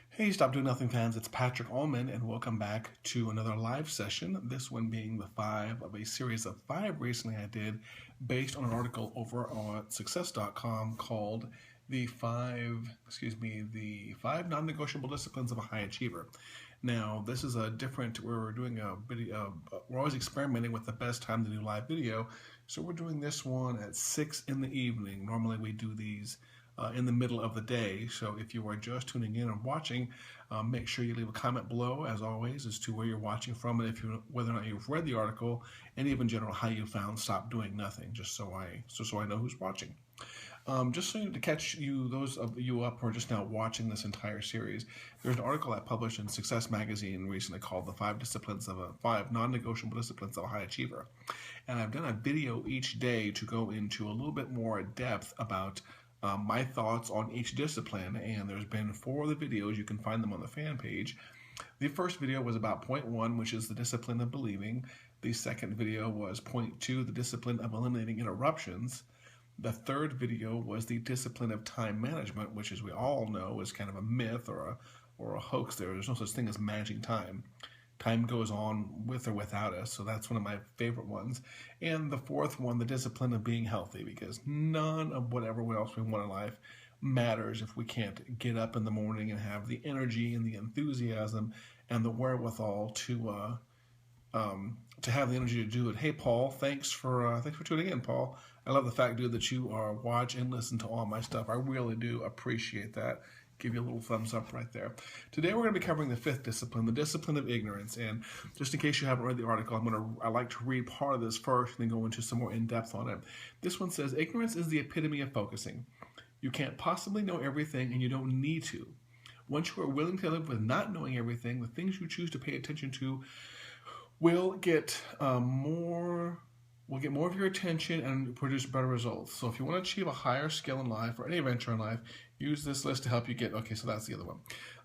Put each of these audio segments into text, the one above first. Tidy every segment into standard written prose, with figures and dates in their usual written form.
Hey, Stop Doing Nothing fans, it's Patrick Allman, and welcome back to another live session. This one being the five of a series of five recently I did based on an article over on success.com called the five non-negotiable disciplines of a high achiever. Now, this is a different, we're doing a video, we're always experimenting with the best time to do live video. So we're doing this one at 6 in the evening. Normally we do these in the middle of the day. So if you are just tuning in and watching, make sure you leave a comment below, as always, as to where you're watching from and whether or not you've read the article, and even in general how you found Stop Doing Nothing, just so I know who's watching. Just so to catch those of you up who are just now watching this entire series, there's an article I published in Success Magazine recently called "The Five Non-Negotiable Disciplines of a High Achiever," and I've done a video each day to go into a little bit more depth about my thoughts on each discipline, and there's been four of the videos. You can find them on the fan page. The first video was about point one, which is the discipline of believing. The second video was point two, the discipline of eliminating interruptions. The third video was the discipline of time management, which, as we all know, is kind of a myth or a hoax. There's no such thing as managing time. Time goes on with or without us, so that's one of my favorite ones. And the fourth one, the discipline of being healthy, because none of whatever else we want in life matters if we can't get up in the morning and have the energy and the enthusiasm and the wherewithal to have the energy to do it. Hey, Paul, thanks for tuning in, Paul. I love the fact, dude, that you watch and listen to all my stuff. I really do appreciate that. Give you a little thumbs up right there. Today we're going to be covering the fifth discipline, the discipline of ignorance. And just in case you haven't read the article, I like to read part of this first and then go into some more in depth on it. This one says, ignorance is the epitome of focusing. You can't possibly know everything, and you don't need to. Once you are willing to live with not knowing everything, the things you choose to pay attention to will get more of your attention and produce better results. So if you want to achieve a higher skill in life or any adventure in life, use this list to help you get, okay, so that's the other one.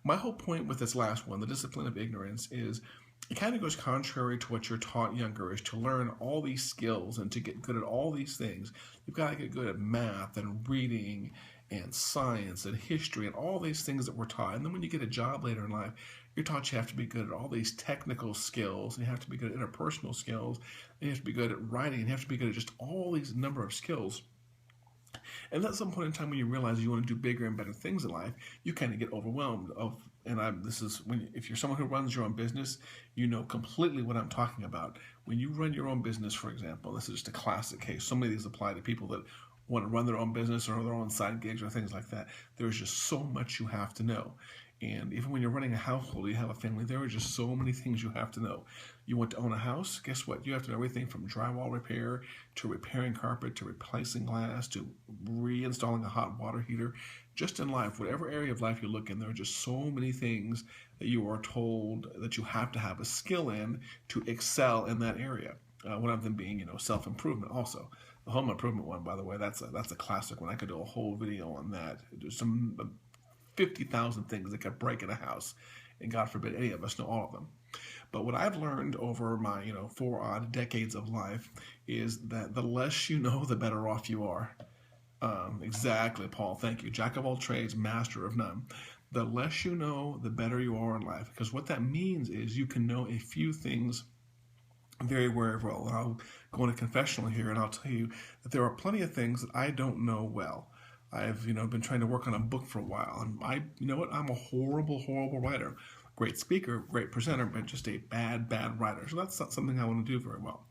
My whole point with this last one, the discipline of ignorance, is it kind of goes contrary to what you're taught younger, is to learn all these skills and to get good at all these things. You've got to get good at math and reading and science and history and all these things that we're taught. And then when you get a job later in life, you're taught you have to be good at all these technical skills, and you have to be good at interpersonal skills, and you have to be good at writing, and you have to be good at just all these number of skills. And at some point in time when you realize you want to do bigger and better things in life, you kind of get overwhelmed if you're someone who runs your own business, you know completely what I'm talking about. When you run your own business, for example, this is just a classic case. So many of these apply to people that want to run their own business or their own side gigs or things like that. There's just so much you have to know. And even when you're running a household, you have a family, there are just so many things you have to know. You want to own a house? Guess what? You have to know everything from drywall repair to repairing carpet to replacing glass to reinstalling a hot water heater. Just in life, whatever area of life you look in, there are just so many things that you are told that you have to have a skill in to excel in that area. One of them being, self-improvement also. The home improvement one, by the way, that's a classic one. I could do a whole video on that. There's some 50,000 things that could break in a house, and God forbid any of us know all of them. But what I've learned over my 4 odd decades of life is that the less you know, the better off you are. Exactly, Paul. Thank you. Jack of all trades, master of none. The less you know, the better you are in life. Because what that means is you can know a few things very, very well. And I'll go into confessional here, and I'll tell you that there are plenty of things that I don't know well. I've been trying to work on a book for a while, and I'm a horrible, horrible writer. Great speaker, great presenter, but just a bad, bad writer. So that's not something I want to do very well.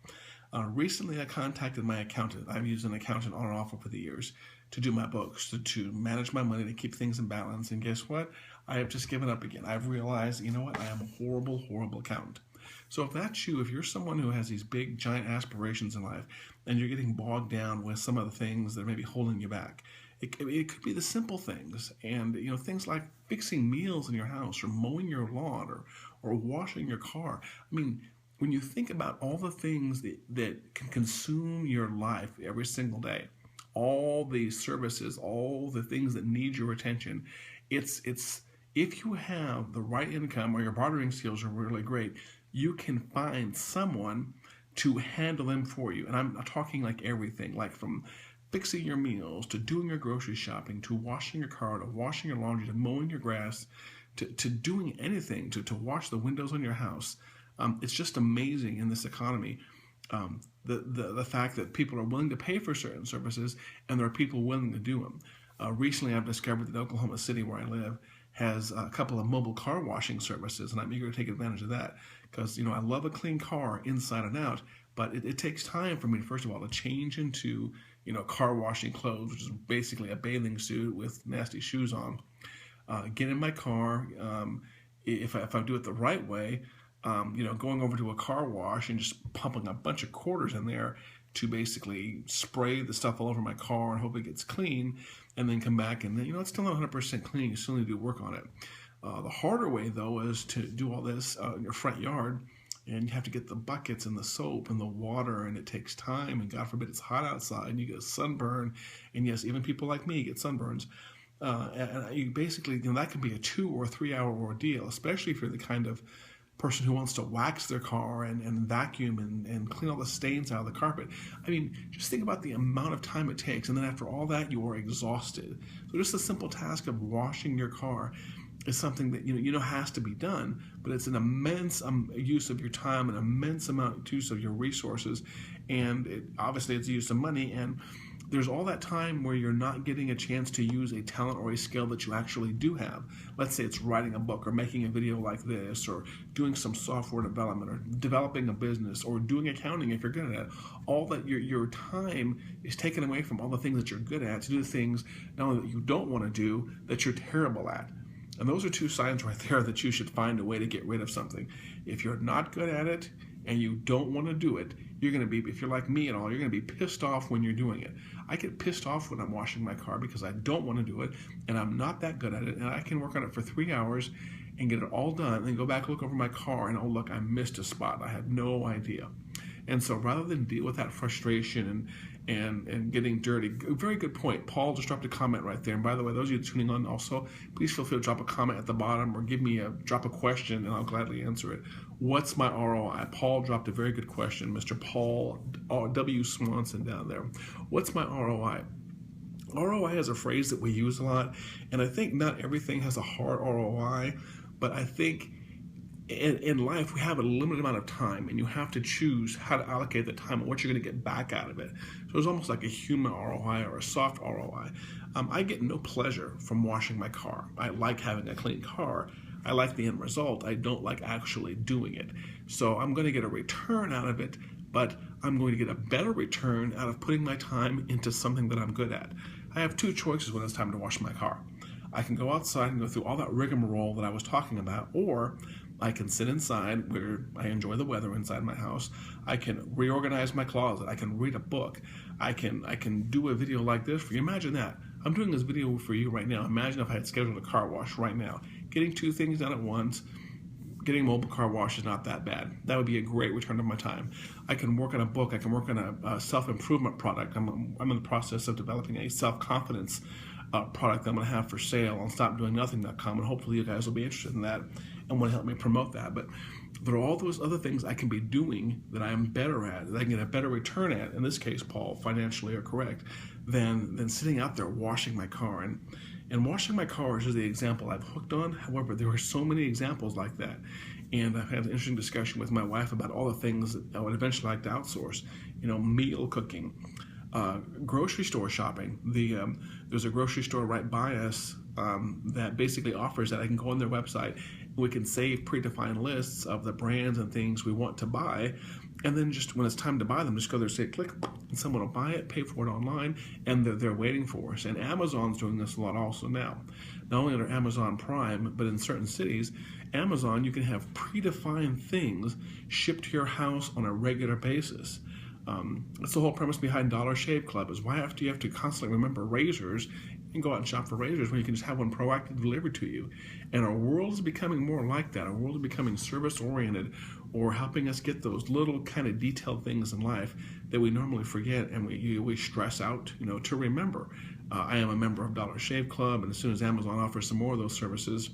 Recently, I contacted my accountant. I've used an accountant on and off over the years to do my books, to manage my money, to keep things in balance. And guess what? I have just given up again. I've realized, I am a horrible, horrible accountant. So if that's you, if you're someone who has these big, giant aspirations in life, and you're getting bogged down with some of the things that may be holding you back, it could be the simple things, and things like fixing meals in your house, or mowing your lawn, or washing your car. I mean, when you think about all the things that can consume your life every single day, all the services, all the things that need your attention, it's if you have the right income or your bartering skills are really great, you can find someone to handle them for you. And I'm talking like everything, like from fixing your meals to doing your grocery shopping to washing your car to washing your laundry to mowing your grass to doing anything, to wash the windows on your house. It's just amazing in this economy. The fact that people are willing to pay for certain services and there are people willing to do them. Recently, I've discovered that Oklahoma City, where I live, has a couple of mobile car washing services, and I'm eager to take advantage of that because I love a clean car inside and out, but it takes time for me, first of all, to change into car washing clothes, which is basically a bathing suit with nasty shoes on. Get in my car. If I do it the right way, going over to a car wash and just pumping a bunch of quarters in there to basically spray the stuff all over my car and hope it gets clean, and then come back and then, it's still not 100% clean. You still need to do work on it. The harder way, though, is to do all this in your front yard, and you have to get the buckets and the soap and the water, and it takes time, and God forbid it's hot outside, and you get a sunburn, and yes, even people like me get sunburns. And you basically, that can be a 2 or 3 hour ordeal, especially if you're the kind of person who wants to wax their car and vacuum and clean all the stains out of the carpet. I mean, just think about the amount of time it takes, and then after all that, you are exhausted. So just the simple task of washing your car is something that has to be done, but it's an immense use of your time, an immense amount use of your resources, and obviously it's a use of money, and there's all that time where you're not getting a chance to use a talent or a skill that you actually do have. Let's say it's writing a book or making a video like this or doing some software development or developing a business or doing accounting if you're good at it. All that your time is taken away from all the things that you're good at to do things not only that you don't want to do, that you're terrible at. And those are 2 signs right there that you should find a way to get rid of something. If you're not good at it and you don't want to do it, you're going to be, if you're like me at all, you're going to be pissed off when you're doing it. I get pissed off when I'm washing my car because I don't want to do it and I'm not that good at it, and I can work on it for 3 hours and get it all done and then go back and look over my car and, oh, look, I missed a spot. I had no idea. And so rather than deal with that frustration and getting dirty, very good point. Paul just dropped a comment right there. And by the way, those of you tuning on also, please feel free to drop a comment at the bottom or drop a question and I'll gladly answer it. What's my ROI? Paul dropped a very good question, Mr. Paul W. Swanson down there. What's my ROI? ROI is a phrase that we use a lot, and I think not everything has a hard ROI, but I think in life, we have a limited amount of time, and you have to choose how to allocate the time and what you're going to get back out of it. So it's almost like a human ROI or a soft ROI. I get no pleasure from washing my car. I like having a clean car. I like the end result. I don't like actually doing it. So I'm going to get a return out of it, but I'm going to get a better return out of putting my time into something that I'm good at. I have 2 choices when it's time to wash my car. I can go outside and go through all that rigmarole that I was talking about, or I can sit inside where I enjoy the weather inside my house. I can reorganize my closet. I can read a book. I can do a video like this for you. Imagine that. I'm doing this video for you right now. Imagine if I had scheduled a car wash right now. Getting 2 things done at once. Getting a mobile car wash is not that bad. That would be a great return of my time. I can work on a book. I can work on a self-improvement product. I'm in the process of developing a self-confidence product that I'm going to have for sale on StopDoingNothing.com, and hopefully you guys will be interested in that and want to help me promote that. But there are all those other things I can be doing that I am better at, that I can get a better return at, in this case, Paul, financially are correct, than sitting out there washing my car. And washing my car is just the example I've hooked on. However, there are so many examples like that. And I've had an interesting discussion with my wife about all the things that I would eventually like to outsource. Meal cooking, grocery store shopping. There's a grocery store right by us that basically offers that. I can go on their website. We can save predefined lists of the brands and things we want to buy. And then just when it's time to buy them, just go there, say click, and someone will buy it, pay for it online, and they're waiting for us. And Amazon's doing this a lot also now. Not only under Amazon Prime, but in certain cities, Amazon, you can have predefined things shipped to your house on a regular basis. That's the whole premise behind Dollar Shave Club, is why do you have to constantly remember razors and go out and shop for razors when you can just have one proactively delivered to you? And our world is becoming more like that. Our world is becoming service-oriented, or helping us get those little kind of detailed things in life that we normally forget and we stress out, to remember. I am a member of Dollar Shave Club, and as soon as Amazon offers some more of those services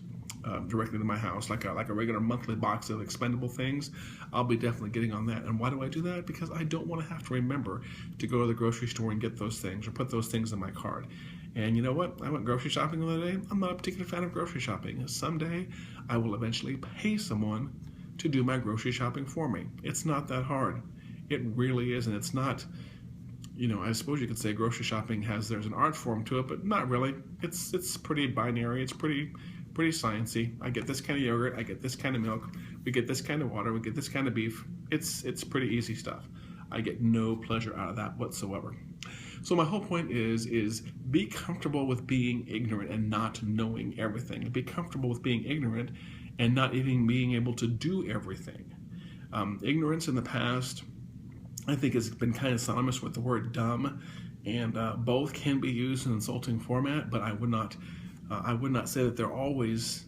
directly to my house, like a regular monthly box of expendable things, I'll be definitely getting on that. And why do I do that? Because I don't want to have to remember to go to the grocery store and get those things or put those things in my cart. And you know what? I went grocery shopping the other day. I'm not a particular fan of grocery shopping. Someday I will eventually pay someone to do my grocery shopping for me. It's not that hard. It really isn't. It's not, I suppose you could say grocery shopping there's an art form to it, but not really. It's pretty binary. It's pretty sciencey. I get this kind of yogurt. I get this kind of milk. We get this kind of water. We get this kind of beef. It's pretty easy stuff. I get no pleasure out of that whatsoever. So my whole point is be comfortable with being ignorant and not knowing everything. Be comfortable with being ignorant and not even being able to do everything. Ignorance in the past, I think, has been kind of synonymous with the word dumb, and both can be used in an insulting format, but I would not say that they're always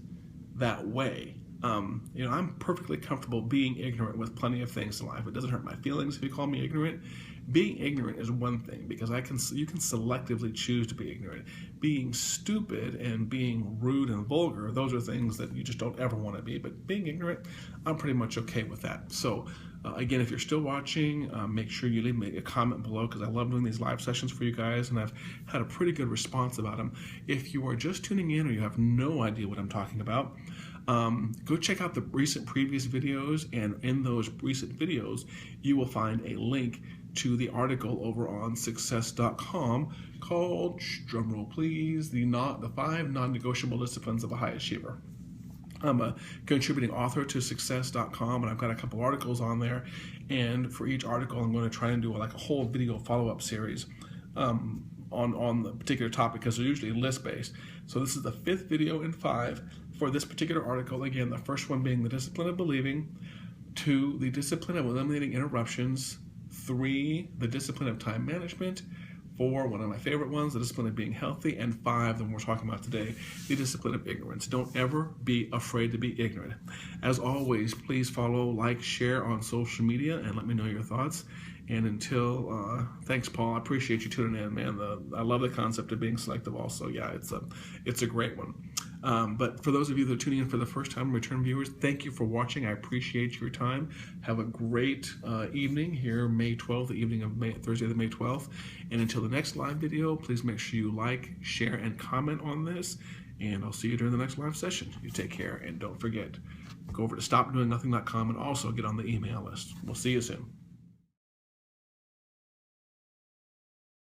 that way. I'm perfectly comfortable being ignorant with plenty of things in life. It doesn't hurt my feelings if you call me ignorant. Being ignorant is one thing, because you can selectively choose to be ignorant. Being stupid and being rude and vulgar, those are things that you just don't ever want to be. But being ignorant, I'm pretty much okay with that. So again, if you're still watching, make sure you leave me a comment below, because I love doing these live sessions for you guys, and I've had a pretty good response about them. If you are just tuning in or you have no idea what I'm talking about, go check out the recent previous videos, and in those recent videos you will find a link to the article over on success.com called, drumroll please, the 5 non-negotiable disciplines of a high achiever. I'm a contributing author to success.com, and I've got a couple articles on there, and for each article I'm going to try and do like a whole video follow-up series on the particular topic, because they're usually list-based. So this is the 5th video in 5 for this particular article. Again, the first one being the discipline of believing, 2, the discipline of eliminating interruptions, 3, the discipline of time management, 4, one of my favorite ones, the discipline of being healthy, and 5, the one we're talking about today, the discipline of ignorance. Don't ever be afraid to be ignorant. As always, please follow, like, share on social media, and let me know your thoughts. And until, thanks, Paul. I appreciate you tuning in, man. I love the concept of being selective also. Yeah, it's a great one. But for those of you that are tuning in for the first time, return viewers, thank you for watching. I appreciate your time. Have a great evening here, May 12th, the evening of Thursday, the May 12th. And until the next live video, please make sure you like, share, and comment on this. And I'll see you during the next live session. You take care, and don't forget, go over to stopdoingnothing.com and also get on the email list. We'll see you soon.